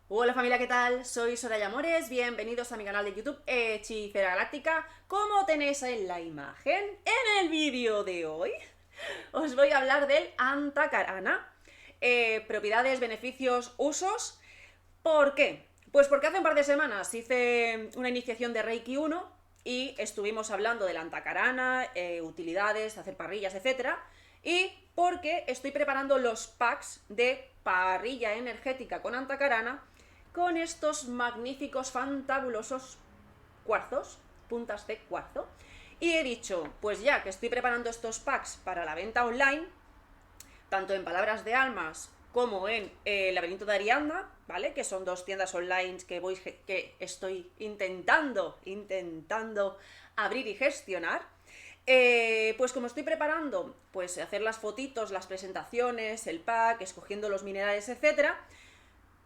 Hola familia, ¿qué tal? Soy Soraya Mores, bienvenidos a mi canal de YouTube Hechicera Galáctica. Como tenéis en la imagen, en el vídeo de hoy os voy a hablar del Antakarana. Propiedades, beneficios, usos. ¿Por qué? Pues porque hace un par de semanas hice una iniciación de Reiki 1 y estuvimos hablando del Antakarana, utilidades, hacer parrillas, etcétera. Y porque estoy preparando los packs de parrilla energética con Antakarana con estos magníficos, fantabulosos cuarzos, puntas de cuarzo. Y he dicho, pues ya que estoy preparando estos packs para la venta online, tanto en Palabras de Almas como en Laberinto de Ariadna, ¿vale? Que son dos tiendas online que estoy intentando abrir y gestionar. Pues como estoy preparando, pues hacer las fotitos, las presentaciones, el pack, escogiendo los minerales, etcétera,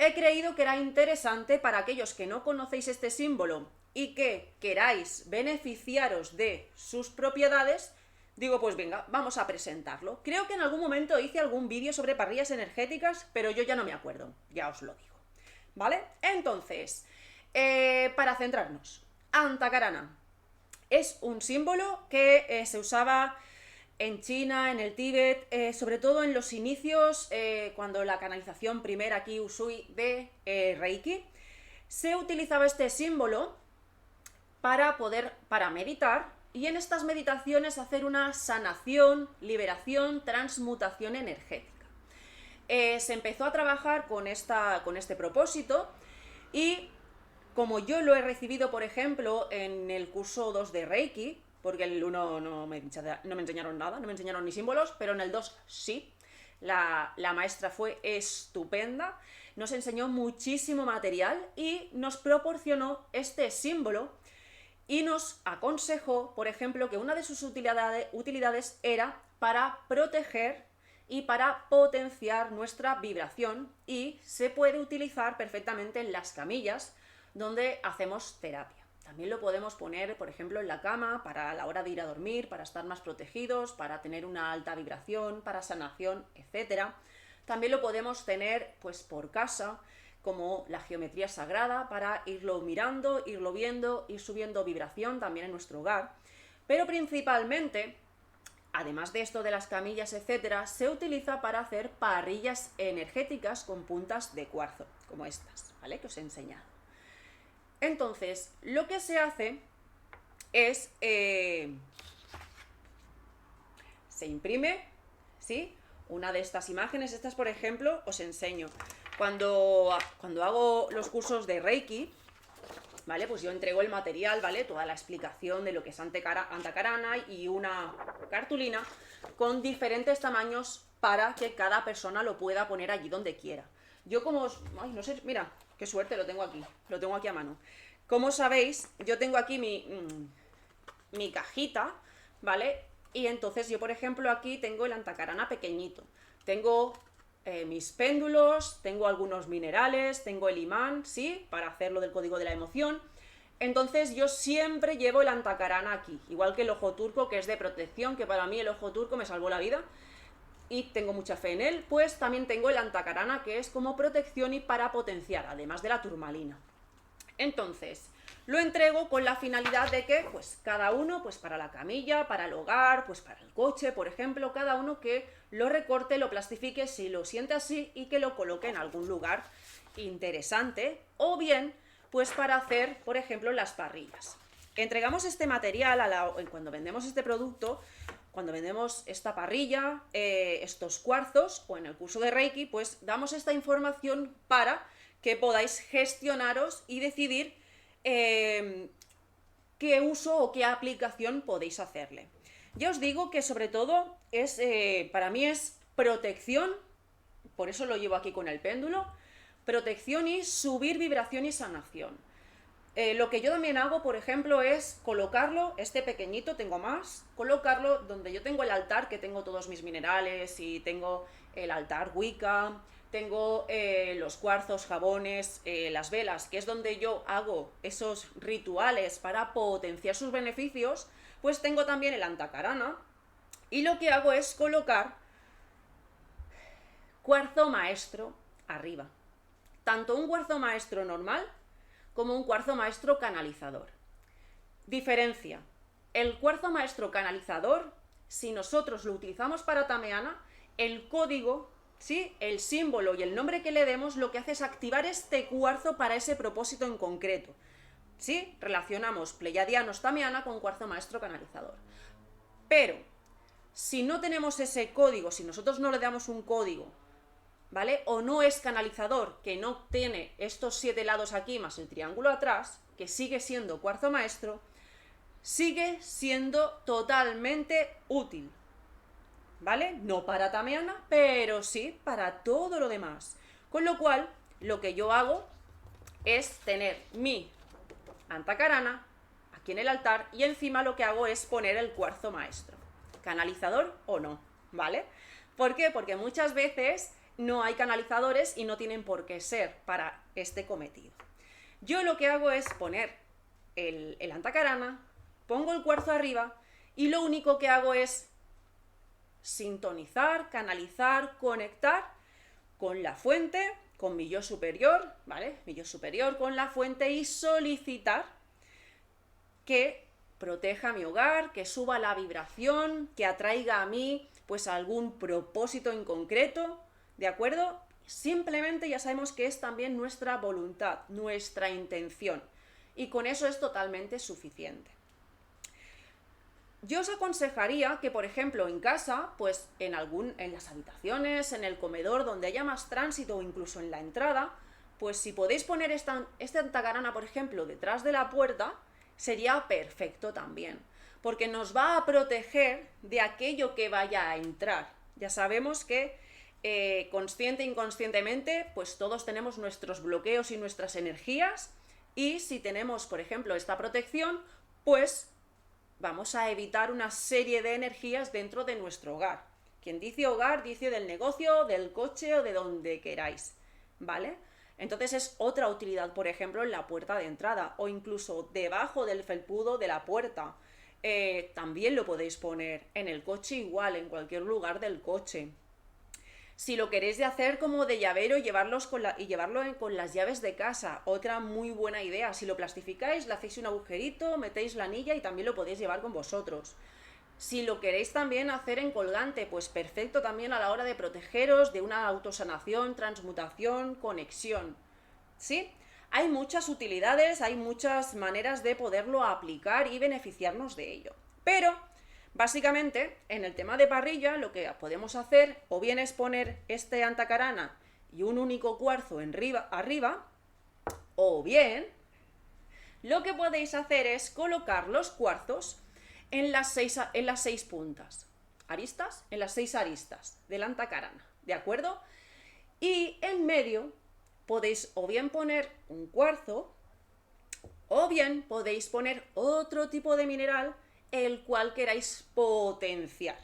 he creído que era interesante para aquellos que no conocéis este símbolo y que queráis beneficiaros de sus propiedades. Digo, pues venga, vamos a presentarlo. Creo que en algún momento hice algún vídeo sobre parrillas energéticas, pero yo ya no me acuerdo, ya os lo digo. ¿Vale? Entonces, para centrarnos, Antakarana es un símbolo que se usaba en China, en el Tíbet, sobre todo en los inicios, cuando la canalización primera aquí Usui de Reiki, se utilizaba este símbolo para meditar y en estas meditaciones hacer una sanación, liberación, transmutación energética. Se empezó a trabajar con este propósito y como yo lo he recibido, por ejemplo, en el curso 2 de Reiki, porque el 1 no me enseñaron nada, no me enseñaron ni símbolos, pero en el 2 sí. La maestra fue estupenda, nos enseñó muchísimo material y nos proporcionó este símbolo y nos aconsejó, por ejemplo, que una de sus utilidades era para proteger y para potenciar nuestra vibración y se puede utilizar perfectamente en las camillas donde hacemos terapia. También lo podemos poner, por ejemplo, en la cama para la hora de ir a dormir, para estar más protegidos, para tener una alta vibración, para sanación, etcétera. También lo podemos tener pues por casa, como la geometría sagrada, para irlo mirando, irlo viendo, ir subiendo vibración también en nuestro hogar. Pero principalmente, además de esto de las camillas, etcétera, se utiliza para hacer parrillas energéticas con puntas de cuarzo, como estas, ¿vale? Que os he enseñado. Entonces, lo que se hace es, se imprime, ¿sí? Una de estas imágenes, estas por ejemplo, os enseño. Cuando hago los cursos de Reiki, ¿vale? Pues yo entrego el material, ¿vale? Toda la explicación de lo que es Antakarana y una cartulina con diferentes tamaños para que cada persona lo pueda poner allí donde quiera. Yo como ay, no sé, mira, qué suerte, lo tengo aquí a mano. Como sabéis, yo tengo aquí mi cajita, ¿vale? Y entonces yo, por ejemplo, aquí tengo el Antakarana pequeñito. Tengo mis péndulos, tengo algunos minerales, tengo el imán, ¿sí? Para hacerlo del código de la emoción. Entonces yo siempre llevo el Antakarana aquí, igual que el ojo turco, que es de protección, que para mí el ojo turco me salvó la vida y tengo mucha fe en él, pues también tengo el Antakarana, que es como protección y para potenciar, además de la turmalina. Entonces, lo entrego con la finalidad de que, pues, cada uno, pues, para la camilla, para el hogar, pues, para el coche, por ejemplo, cada uno que lo recorte, lo plastifique si lo siente así y que lo coloque en algún lugar interesante, o bien, pues, para hacer, por ejemplo, las parrillas. Entregamos este material cuando vendemos este producto, cuando vendemos esta parrilla, estos cuarzos, o en el curso de Reiki, pues damos esta información para que podáis gestionaros y decidir qué uso o qué aplicación podéis hacerle. Ya os digo que sobre todo para mí es protección, por eso lo llevo aquí con el péndulo, protección y subir vibración y sanación. Lo que yo también hago, por ejemplo, es colocarlo, este pequeñito, tengo más, colocarlo donde yo tengo el altar, que tengo todos mis minerales y tengo el altar Wicca, tengo los cuarzos, jabones, las velas, que es donde yo hago esos rituales para potenciar sus beneficios, pues tengo también el Antakarana y lo que hago es colocar cuarzo maestro arriba. tanto un cuarzo maestro normal como un cuarzo maestro canalizador. Diferencia. El cuarzo maestro canalizador, si nosotros lo utilizamos para tameana, el código, ¿sí?, el símbolo y el nombre que le demos lo que hace es activar este cuarzo para ese propósito en concreto. ¿Sí? Relacionamos pleiadianos tameana con cuarzo maestro canalizador. Pero, si no tenemos ese código, si nosotros no le damos un código, ¿vale? O no es canalizador, que no tiene estos 7 lados aquí más el triángulo atrás, que sigue siendo cuarzo maestro, sigue siendo totalmente útil, ¿vale? No para tameana, pero sí para todo lo demás. Con lo cual, lo que yo hago es tener mi antacarana aquí en el altar y encima lo que hago es poner el cuarzo maestro, canalizador o no, ¿vale? ¿Por qué? Porque muchas veces no hay canalizadores y no tienen por qué ser para este cometido. Yo lo que hago es poner el antacarana, pongo el cuarzo arriba y lo único que hago es sintonizar, canalizar, conectar con la fuente, con mi yo superior, ¿vale? Mi yo superior con la fuente y solicitar que proteja mi hogar, que suba la vibración, que atraiga a mí pues algún propósito en concreto, ¿de acuerdo? Simplemente ya sabemos que es también nuestra voluntad, nuestra intención, y con eso es totalmente suficiente. Yo os aconsejaría que, por ejemplo, en casa, pues en las habitaciones, en el comedor, donde haya más tránsito o incluso en la entrada, pues si podéis poner esta antacarana, por ejemplo, detrás de la puerta, sería perfecto también, porque nos va a proteger de aquello que vaya a entrar. Ya sabemos que consciente e inconscientemente, pues todos tenemos nuestros bloqueos y nuestras energías, y si tenemos, por ejemplo, esta protección, pues vamos a evitar una serie de energías dentro de nuestro hogar. Quien dice hogar dice del negocio, del coche o de donde queráis, ¿vale? Entonces es otra utilidad, por ejemplo, en la puerta de entrada o incluso debajo del felpudo de la puerta. También lo podéis poner en el coche igual, en cualquier lugar del coche. Si lo queréis de hacer como de llavero y llevarlo con las llaves de casa, otra muy buena idea. Si lo plastificáis, le hacéis un agujerito, metéis la anilla y también lo podéis llevar con vosotros. Si lo queréis también hacer en colgante, pues perfecto también a la hora de protegeros de una autosanación, transmutación, conexión. ¿Sí? Hay muchas utilidades, hay muchas maneras de poderlo aplicar y beneficiarnos de ello. Pero básicamente, en el tema de parrilla, lo que podemos hacer o bien es poner este antacarana y un único cuarzo arriba, o bien lo que podéis hacer es colocar los cuarzos en las 6 puntas, aristas, en las 6 aristas del antacarana, ¿de acuerdo? Y en medio podéis o bien poner un cuarzo, o bien podéis poner otro tipo de mineral el cual queráis potenciar.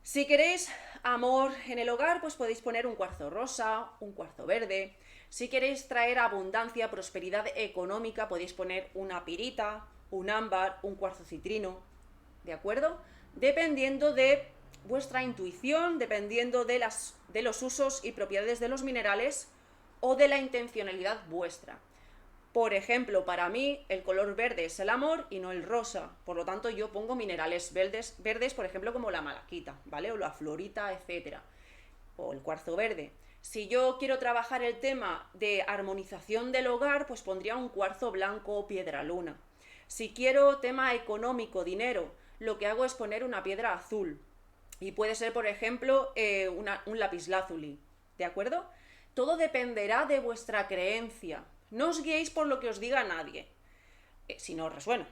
Si queréis amor en el hogar, pues podéis poner un cuarzo rosa, un cuarzo verde. Si queréis traer abundancia, prosperidad económica, podéis poner una pirita, un ámbar, un cuarzo citrino, ¿de acuerdo? Dependiendo de vuestra intuición, dependiendo de los usos y propiedades de los minerales o de la intencionalidad vuestra. Por ejemplo, para mí el color verde es el amor y no el rosa, por lo tanto yo pongo minerales verdes, por ejemplo, como la malaquita, ¿vale? O la florita, etcétera, o el cuarzo verde. Si yo quiero trabajar el tema de armonización del hogar, pues pondría un cuarzo blanco o piedra luna. Si quiero tema económico, dinero, lo que hago es poner una piedra azul, y puede ser, por ejemplo, un lapislázuli, ¿de acuerdo? Todo dependerá de vuestra creencia. No os guiéis por lo que os diga nadie, si no os resuena,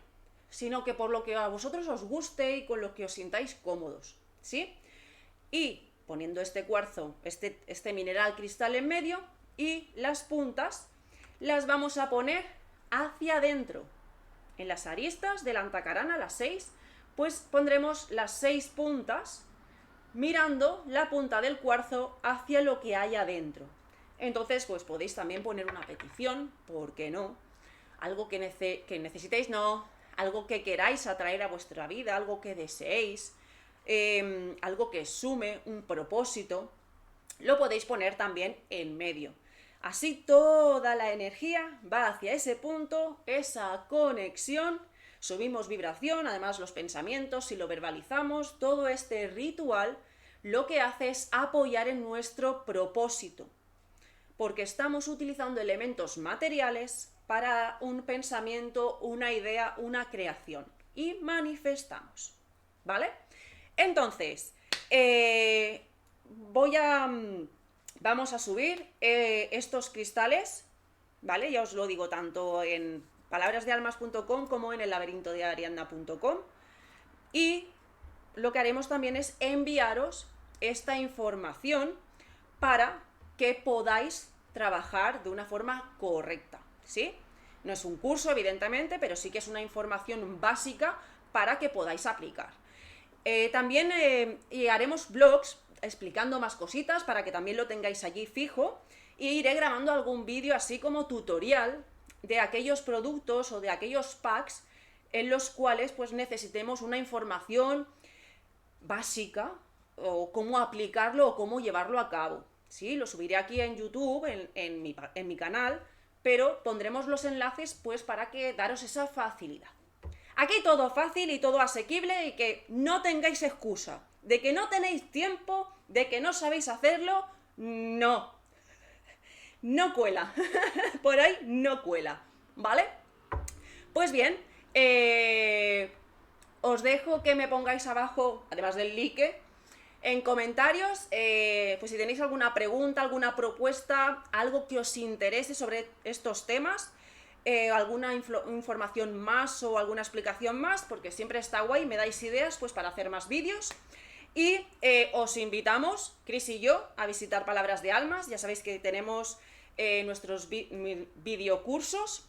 sino que por lo que a vosotros os guste y con lo que os sintáis cómodos, ¿sí? Y poniendo este cuarzo, este mineral cristal en medio, y las puntas las vamos a poner hacia adentro. En las aristas de la antacarana, las 6, pues pondremos las 6 puntas mirando la punta del cuarzo hacia lo que hay adentro. Entonces, pues podéis también poner una petición, ¿por qué no? Algo que necesitéis, no, algo que queráis atraer a vuestra vida, algo que deseéis, algo que sume, un propósito, lo podéis poner también en medio. Así toda la energía va hacia ese punto, esa conexión, subimos vibración, además los pensamientos, si lo verbalizamos, todo este ritual lo que hace es apoyar en nuestro propósito, porque estamos utilizando elementos materiales para un pensamiento, una idea, una creación, y manifestamos, ¿vale? Entonces, vamos a subir estos cristales, ¿vale? Ya os lo digo tanto en palabrasdealmas.com como en el laberintodeariadna.com, y lo que haremos también es enviaros esta información para que podáis trabajar de una forma correcta, ¿sí? No es un curso, evidentemente, pero sí que es una información básica para que podáis aplicar. También haremos vlogs explicando más cositas para que también lo tengáis allí fijo, e iré grabando algún vídeo así como tutorial de aquellos productos o de aquellos packs en los cuales pues necesitemos una información básica o cómo aplicarlo o cómo llevarlo a cabo. Sí, lo subiré aquí en YouTube, en mi canal, pero pondremos los enlaces pues para que daros esa facilidad. Aquí todo fácil y todo asequible, y que no tengáis excusa de que no tenéis tiempo, de que no sabéis hacerlo. No cuela. Por ahí no cuela, ¿vale? Pues bien, os dejo que me pongáis abajo, además del like, en comentarios, pues si tenéis alguna pregunta, alguna propuesta, algo que os interese sobre estos temas, alguna información más o alguna explicación más, porque siempre está guay, me dais ideas pues para hacer más vídeos. Y os invitamos, Chris y yo, a visitar Palabras de Almas. Ya sabéis que tenemos nuestros videocursos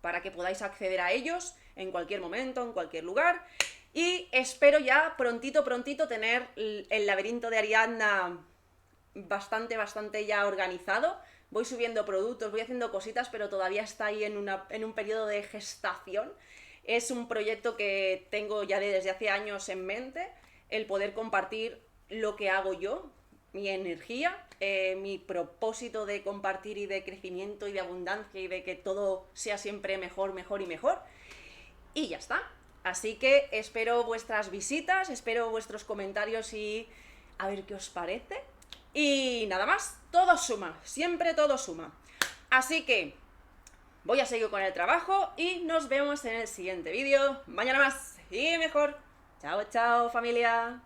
para que podáis acceder a ellos en cualquier momento, en cualquier lugar. Y espero ya prontito tener el laberinto de Ariadna bastante ya organizado. Voy subiendo productos, voy haciendo cositas, pero todavía está ahí en un periodo de gestación. Es un proyecto que tengo ya desde hace años en mente, el poder compartir lo que hago yo, mi energía, mi propósito de compartir y de crecimiento y de abundancia y de que todo sea siempre mejor y mejor. Y ya está. Así que espero vuestras visitas, espero vuestros comentarios y a ver qué os parece. Y nada más, todo suma, siempre todo suma. Así que voy a seguir con el trabajo y nos vemos en el siguiente vídeo. Mañana más y mejor. Chao, chao, familia.